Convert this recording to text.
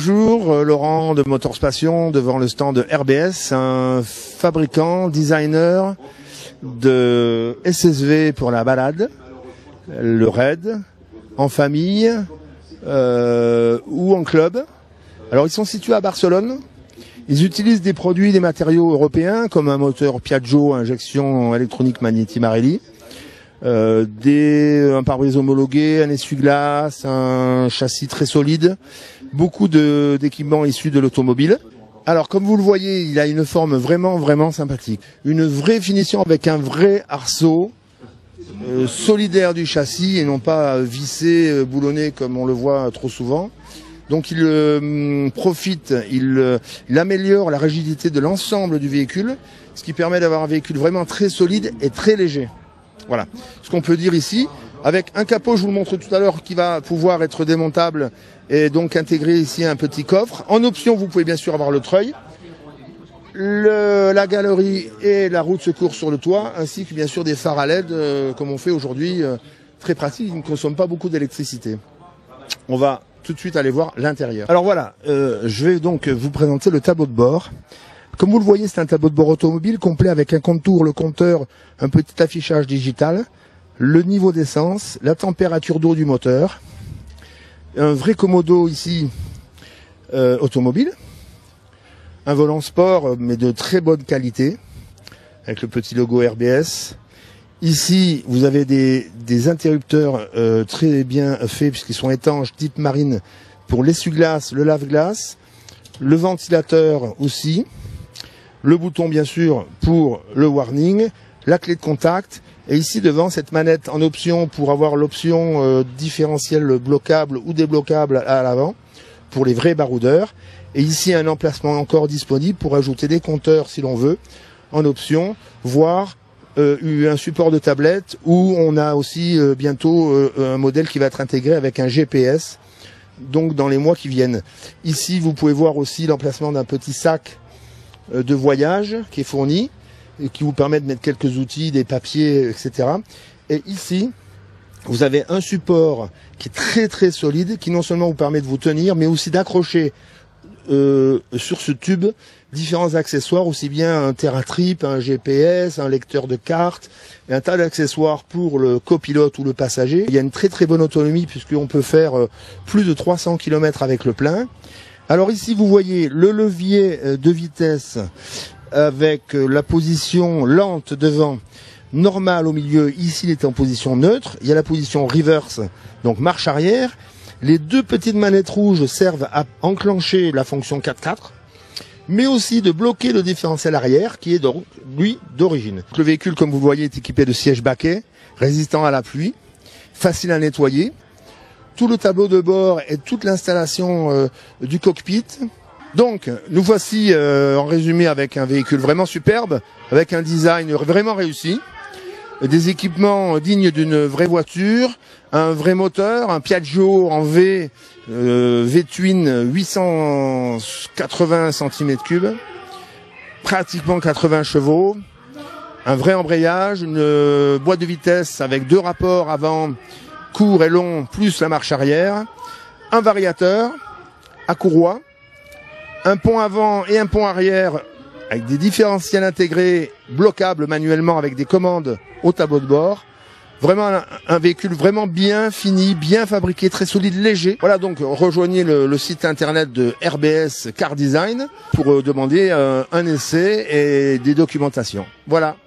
Bonjour, Laurent de Motors Passion devant le stand de RBS, un fabricant, designer de SSV pour la balade, le raid, en famille ou en club. Alors ils sont situés à Barcelone. Ils utilisent des produits, des matériaux européens comme un moteur Piaggio, injection électronique Magneti Marelli, un pare-brise homologué, un essuie-glace, un châssis très solide, beaucoup d'équipements issus de l'automobile. Alors comme vous le voyez, il a une forme vraiment sympathique, une vraie finition avec un vrai arceau solidaire du châssis et non pas vissé, boulonné comme on le voit trop souvent. Donc il profite, il améliore la rigidité de l'ensemble du véhicule, ce qui permet d'avoir un véhicule vraiment très solide et très léger. Voilà ce qu'on peut dire ici. Avec un capot, je vous le montre tout à l'heure, qui va pouvoir être démontable et donc intégrer ici un petit coffre. En option, vous pouvez bien sûr avoir le treuil, la galerie et la roue de secours sur le toit, ainsi que bien sûr des phares à LED, comme on fait aujourd'hui, très pratique, qui ne consomment pas beaucoup d'électricité. On va tout de suite aller voir l'intérieur. Alors voilà, je vais donc vous présenter le tableau de bord. Comme vous le voyez, c'est un tableau de bord automobile complet avec un contour, le compteur, un petit affichage digital, le niveau d'essence, la température d'eau du moteur, un vrai commodo ici automobile, un volant sport mais de très bonne qualité avec le petit logo RBS. Ici, vous avez des interrupteurs très bien faits puisqu'ils sont étanches, type marine, pour l'essuie-glace, le lave-glace, le ventilateur aussi, le bouton bien sûr pour le warning, la clé de contact, et ici devant cette manette en option pour avoir l'option différentiel bloquable ou débloquable à l'avant pour les vrais baroudeurs, et ici un emplacement encore disponible pour ajouter des compteurs si l'on veut en option, voire un support de tablette où on a aussi bientôt un modèle qui va être intégré avec un GPS, donc dans les mois qui viennent. Ici vous pouvez voir aussi l'emplacement d'un petit sac de voyage qui est fourni et qui vous permet de mettre quelques outils, des papiers, etc. Et ici vous avez un support qui est très solide, qui non seulement vous permet de vous tenir mais aussi d'accrocher sur ce tube différents accessoires, aussi bien un TerraTrip, un GPS, un lecteur de cartes, et un tas d'accessoires pour le copilote ou le passager. Il y a une très bonne autonomie puisqu'on peut faire plus de 300 km avec le plein. Alors ici vous voyez le levier de vitesse avec la position lente devant, normale au milieu, ici il est en position neutre, il y a la position reverse, donc marche arrière. Les deux petites manettes rouges servent à enclencher la fonction 4x4, mais aussi de bloquer le différentiel arrière qui est donc, lui, d'origine. Le véhicule, comme vous le voyez, est équipé de sièges baquets, résistants à la pluie, facile à nettoyer. Tout le tableau de bord et toute l'installation du cockpit. Donc, nous voici en résumé avec un véhicule vraiment superbe, avec un design vraiment réussi, des équipements dignes d'une vraie voiture, un vrai moteur, un Piaggio en V, V-twin 880 cm3, pratiquement 80 chevaux, un vrai embrayage, une boîte de vitesse avec deux rapports avant court et long, plus la marche arrière, un variateur à courroie, un pont avant et un pont arrière avec des différentiels intégrés, bloquables manuellement avec des commandes au tableau de bord. Vraiment un véhicule vraiment bien fini, bien fabriqué, très solide, léger. Voilà, donc rejoignez le site internet de RBS Car Design pour demander un essai et des documentations. Voilà.